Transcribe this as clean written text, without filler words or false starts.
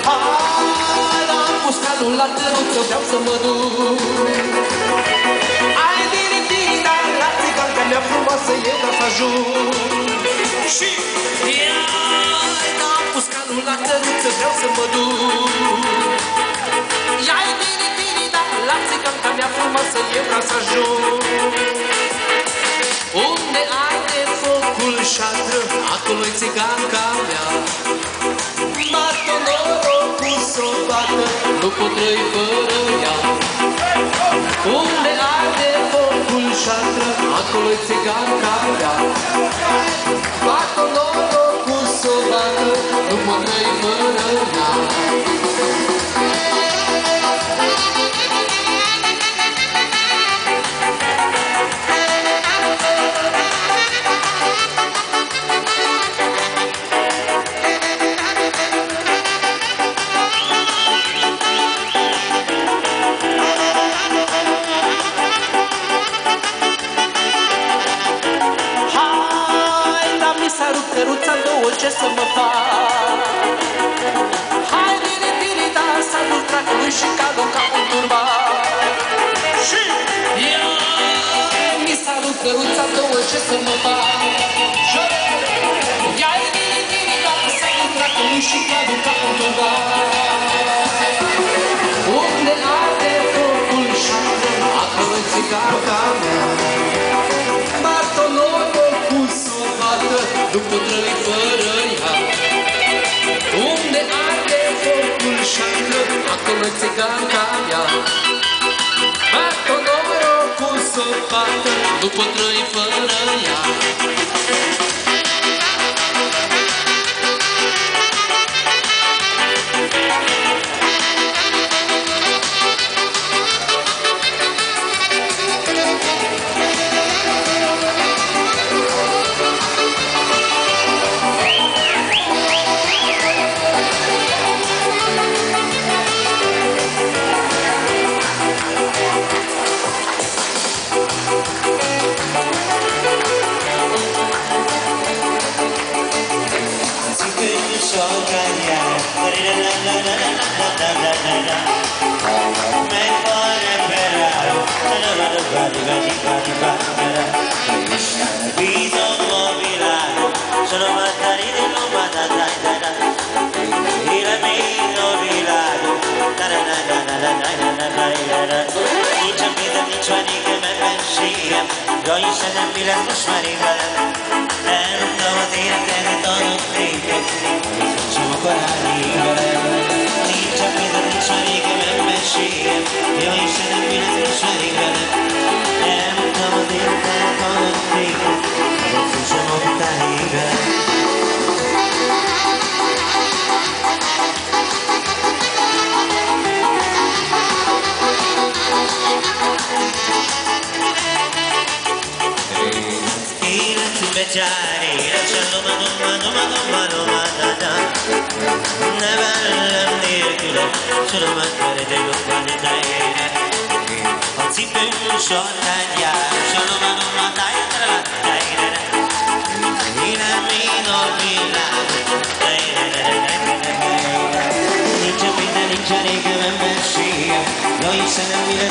Hai, am pus calul la căruță, vreau să mă duc. Ai diri, dar la țiganca mea frumoasă eu ca să ajung. Și am pus calul la căruță, vreau să mă duc. Ai diri, dar la țiganca mea frumoasă eu ca să ajung. Unde arde focul șatră, acolo-i țiganca mea. Bată norocul s-o bată, nu pot trăi fără ea. Unde arde focul șatră, acolo-i țiganca mea. Bată norocul s-o bată, nu pot trăi fără ea. Căruța două, ce să mă fac? Hai, diri, da, s-a dus dracului și calul ca un turban. Și mi s-a rupt căruța două, ce să mă fac? Ia, diri, da, s-a dus dracului și calul ca un turban. Unde arde focul șatră, acolo-i țiganca mea. Nu pot trăi fără ea. Unde arde focul șatră, acolo-i țiganca mea. Bată norocul s-o bată, nu pot trăi fără ea. Noi se ne mire